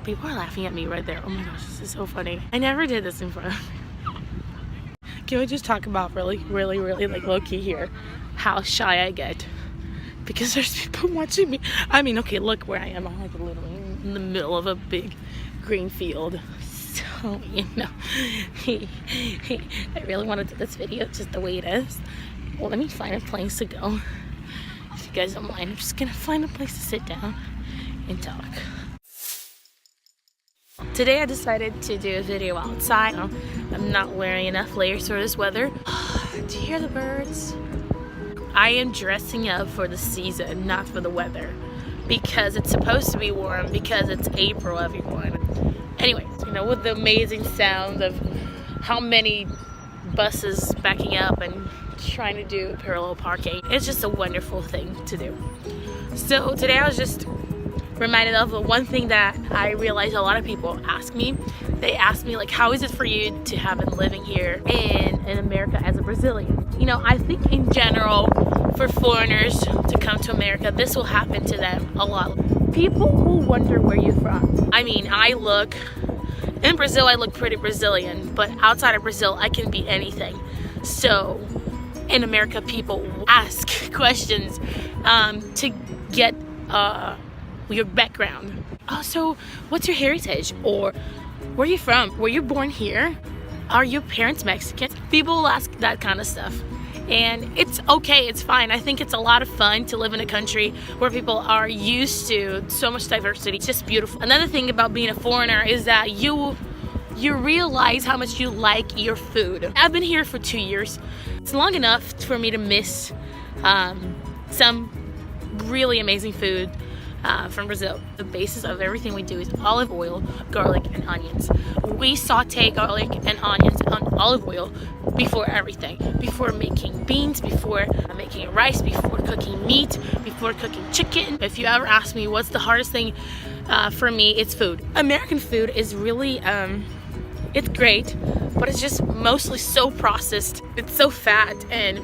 People are laughing at me right there. Oh my gosh, this is so funny. I never did this in front. Can we just talk about really like low-key here how shy I get? Because there's people watching me. I mean, okay, look where I am. I'm like literally in the middle of a big green field. So, you know, I really want to do this video just the way it is. Well, let me find a place to go. If you guys don't mind, I'm just gonna find a place to sit down and talk. Today I decided to do a video outside. I'm not wearing enough layers for this weather. Do you hear the birds? I am dressing up for the season, not for the weather. Because it's supposed to be warm, because it's April, everyone. Anyways, you know, with the amazing sound of how many buses backing up and trying to do parallel parking, it's just a wonderful thing to do. So today I was just reminded of the one thing that I realized a lot of people ask me. They ask me, like, how is it for you to have been living here in America as a Brazilian? You know, I think in general, for foreigners to come to America, this will happen to them a lot. People will wonder where you're from. I mean, in Brazil, I look pretty Brazilian, but outside of Brazil, I can be anything. So, in America, people ask questions to get your background. Also, what's your heritage? Or where are you from? Were you born here? Are your parents Mexican? People will ask that kind of stuff. And it's okay, it's fine. I think it's a lot of fun to live in a country where people are used to so much diversity. It's just beautiful. Another thing about being a foreigner is that you realize how much you like your food. I've been here for 2 years. It's long enough for me to miss some really amazing food from Brazil. The basis of everything we do is olive oil, garlic, and onions. We saute garlic and onions on olive oil before everything. Before making beans, before making rice, before cooking meat, before cooking chicken. If you ever ask me what's the hardest thing for me, it's food. American food is really, it's great, but it's just mostly so processed. It's so fat, and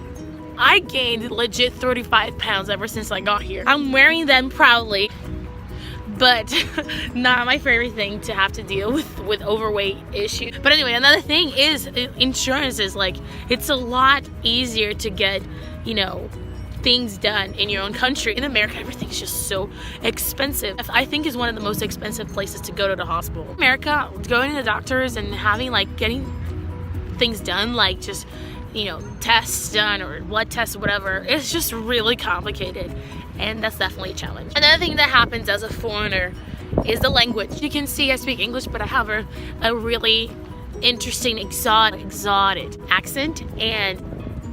I gained legit 35 pounds ever since I got here. I'm wearing them proudly, but not my favorite thing to have to deal with overweight issues. But anyway, another thing is insurance is like, it's a lot easier to get, you know, things done in your own country. In America, everything's just so expensive. I think is one of the most expensive places to go to the hospital. America, going to the doctors and having like getting things done, like just, you know, tests done or blood tests or whatever, it's just really complicated, and that's definitely a challenge. Another thing that happens as a foreigner is the language. You can see I speak English, but I have a really interesting exotic accent, and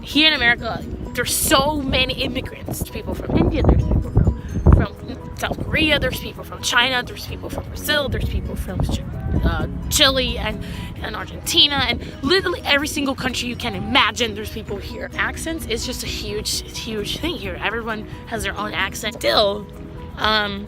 here in America there's so many immigrants. There's people from India, there's people from South Korea, there's people from China, there's people from Brazil, there's people from Chile and Argentina, and literally every single country you can imagine there's people here. Accents is just a huge thing here. Everyone has their own accent. Still,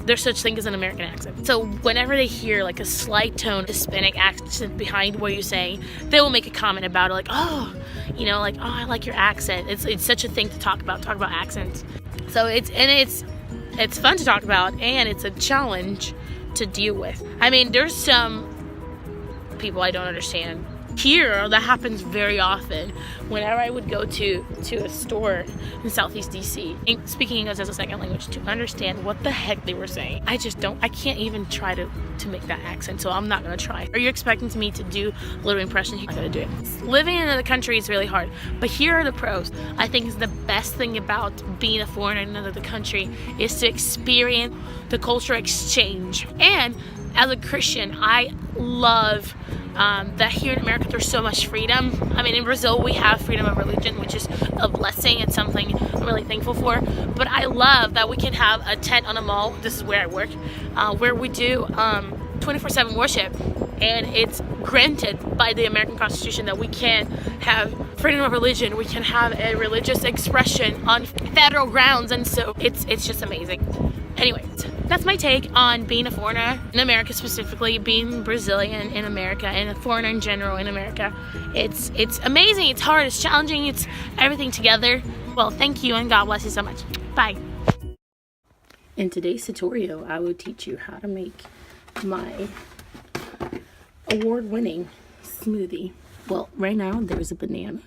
there's such thing as an American accent. So whenever they hear like a slight tone Hispanic accent behind what you're saying, they will make a comment about it, like, oh, you know, like, oh, I like your accent. It's such a thing to talk about accents. So it's fun to talk about, and it's a challenge to deal with. I mean, there's some people I don't understand here. That happens very often. Whenever I would go to a store in Southeast DC, speaking English as a second language, to understand what the heck they were saying, I can't even try to make that accent, so I'm not gonna try. Are you expecting me to do a little impression? I'm not gonna do it. Living in another country is really hard, but here are the pros. I think is the best thing about being a foreigner in another country is to experience the cultural exchange. And as a Christian, I love that here in America there's so much freedom. I mean, in Brazil we have freedom of religion, which is a blessing and something I'm really thankful for. But I love that we can have a tent on a mall. This is where I work, where we do 24/7 worship, and it's granted by the American Constitution that we can have freedom of religion. We can have a religious expression on federal grounds, and so it's just amazing. Anyways, that's my take on being a foreigner in America, specifically being Brazilian in America and a foreigner in general in America. It's amazing, it's hard, it's challenging, it's everything together. Well, thank you, and God bless you so much. Bye. In today's tutorial, I will teach you how to make my award-winning smoothie. Well, right now there's a banana.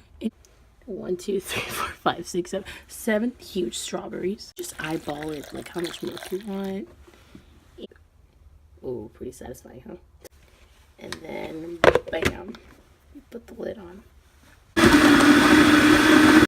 1, 2, 3, 4, 5, 6, 7 huge strawberries. Just eyeball it, like how much milk you want. Oh, pretty satisfying, huh? And then, bam, you put the lid on.